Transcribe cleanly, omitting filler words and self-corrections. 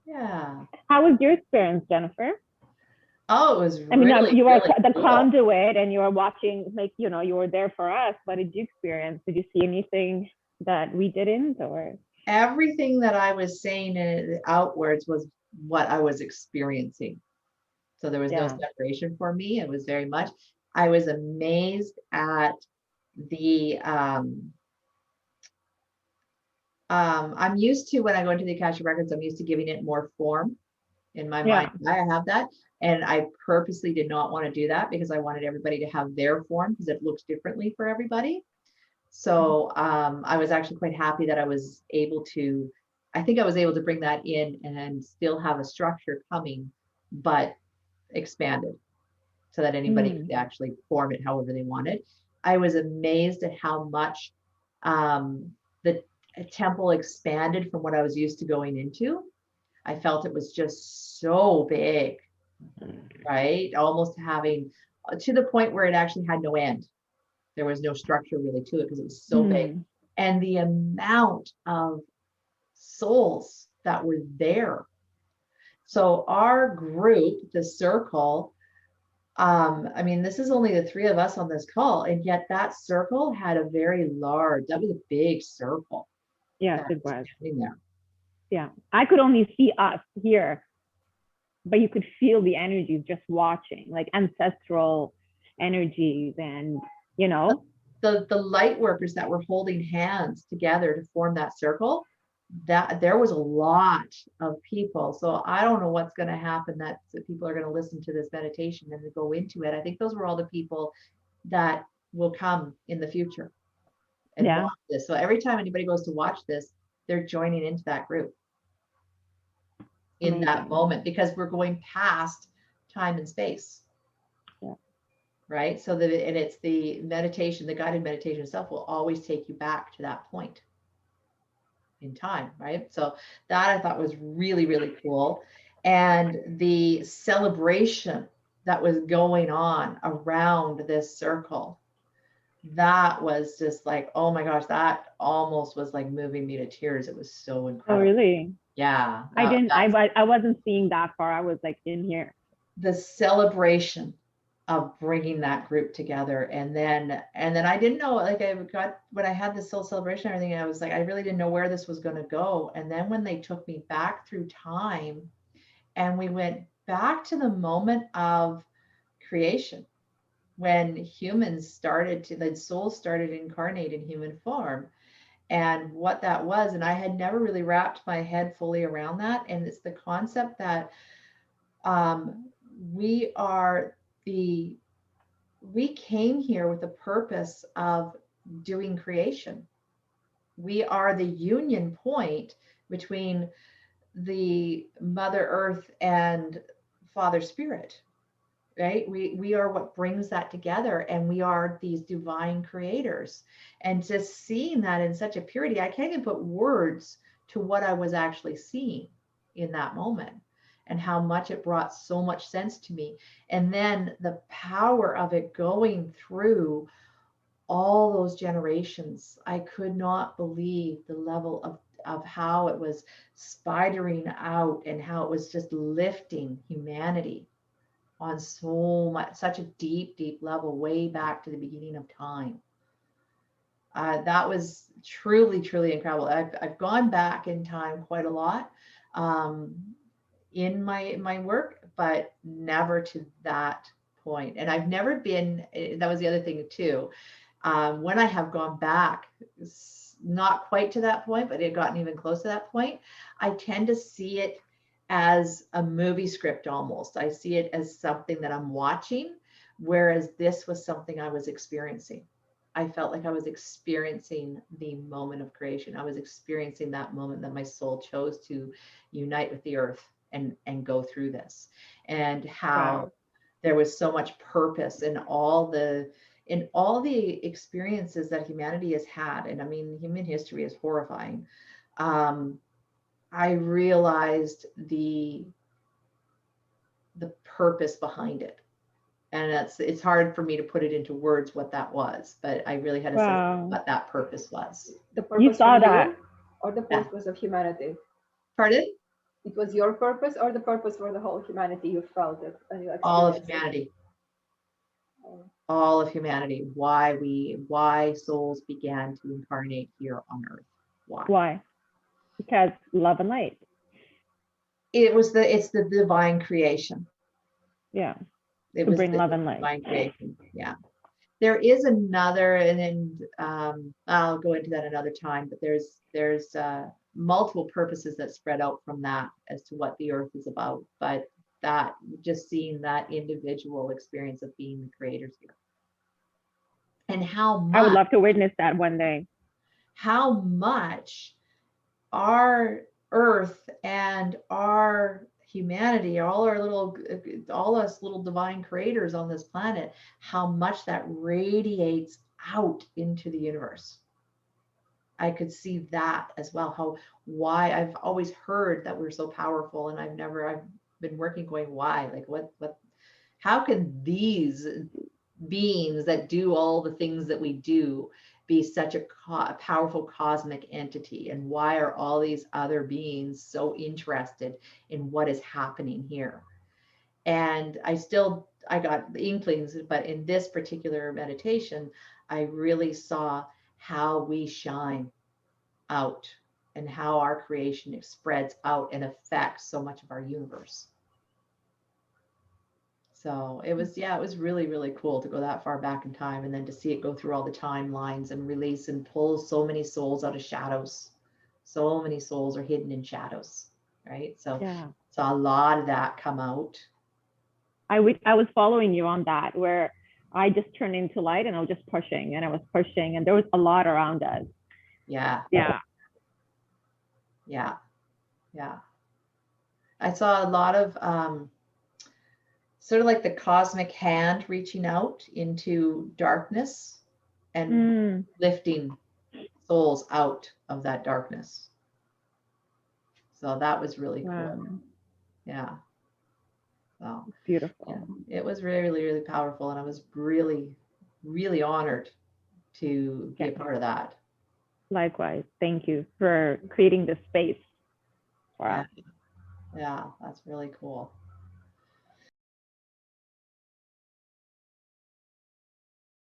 Yeah. How was your experience, Jennifer? Oh, it was I mean, really, you were really the cool. conduit and you were watching, like, you were there for us. What did you experience? Did you see anything that we didn't, or? Everything that I was saying outwards was what I was experiencing. So there was no Yeah. separation for me. It was very much, I was amazed at the, I'm used to when I go into the Akashic Records, I'm used to giving it more form in my mind. Yeah. I have that. And I purposely did not want to do that because I wanted everybody to have their form because it looks differently for everybody. So I was actually quite happy that I was able to, I think I was able to bring that in and still have a structure coming, but expanded so that anybody Mm. could actually form it however they wanted. I was amazed at how much the temple expanded from what I was used to going into. I felt it was just so big, right? Almost having to the point where it actually had no end. There was no structure really to it because it was so big. Mm. And the amount of souls that were there. So our group, the circle, I mean, this is only the three of us on this call, and yet that circle had a very large, that was a big circle Yes, that it was was. standing there. Yeah. I could only see us here, but you could feel the energies just watching, like ancestral energies, and you know. The light workers that were holding hands together to form that circle, that there was a lot of people. So I don't know what's going to happen, that people are going to listen to this meditation and go into it. I think those were all the people that will come in the future and Yeah. watch this. So every time anybody goes to watch this, they're joining into that group in that Amazing. moment because we're going past time and space. Yeah. Right. So that, and it's the meditation, the guided meditation itself will always take you back to that point in time. Right. So that I thought was really, really cool. And the celebration that was going on around this circle, that was just like, oh my gosh, that almost was like moving me to tears. It was so Oh, incredible. really? Yeah. I didn't. I wasn't seeing that far. I was like in here. The celebration of bringing that group together, and then I didn't know, like, I got when I had this soul celebration and everything, I was like, I really didn't know where this was going to go. And then when they took me back through time and we went back to the moment of creation, when humans started to the souls started to incarnate in human form, and what that was, and I had never really wrapped my head fully around that. And it's the concept that um, we are the we came here with the purpose of doing creation. We are the union point between the Mother Earth and Father Spirit, right? We are what brings that together, and we are these divine creators. And just seeing that in such a purity, I can't even put words to what I was actually seeing in that moment and how much it brought so much sense to me. And then the power of it going through all those generations. I could not believe the level of how it was spidering out and how it was just lifting humanity on so much, such a deep, deep level, way back to the beginning of time. That was truly, truly incredible. I've gone back in time quite a lot um, in my work, but never to that point. And I've never been. That was the other thing too. When I have gone back, not quite to that point, but it had gotten even close to that point, I tend to see it as a movie script almost. I see it as something that I'm watching, whereas this was something I was experiencing. I felt like I was experiencing the moment of creation. I was experiencing that moment that my soul chose to unite with the earth and go through this, and how Wow. there was so much purpose in all the experiences that humanity has had. And I mean, human history is horrifying. um, I realized the purpose behind it, and it's hard for me to put it into words what that was, but I really had a sense of Wow. what that purpose was. The You purpose for saw that. you or the Yeah, purpose of humanity? Pardon? It was your purpose or the purpose for the whole humanity? You felt it and you All of experienced it. humanity. Oh, All of humanity. Why souls began to incarnate here on Earth. Why? Because love and light. It's the divine creation. Yeah. It To was bring the love and light. divine creation. Yeah. There is another, and I'll go into that another time, but there's multiple purposes that spread out from that as to what the earth is about. But that, just seeing that individual experience of being the creators here. And I would love to witness that one day. how much our earth and our humanity, all us little divine creators on this planet, how much that radiates out into the universe. I could see that as well. Why I've always heard that we're so powerful, and I've been working going, why? Like how can these beings that do all the things that we do be such a powerful cosmic entity, and why are all these other beings so interested in what is happening here? And I got the inklings, but in this particular meditation, I really saw how we shine out and how our creation spreads out and affects so much of our universe. So it was really, really cool to go that far back in time, and then to see it go through all the timelines and release and pull so many souls out of shadows. So many souls are hidden in shadows, right? So Yeah. saw a lot of that come out. I was following you on that, where I just turned into light and I was just pushing and I was pushing, and there was a lot around us. Yeah. Yeah. Yeah. Yeah. I saw a lot of sort of like the cosmic hand reaching out into darkness and lifting souls out of that darkness. So that was really cool. Yeah. So beautiful. Yeah, it was really, really, really powerful, and I was really, really honored to be a part of that. Likewise. Thank you for creating this space for us. Yeah, that's really cool.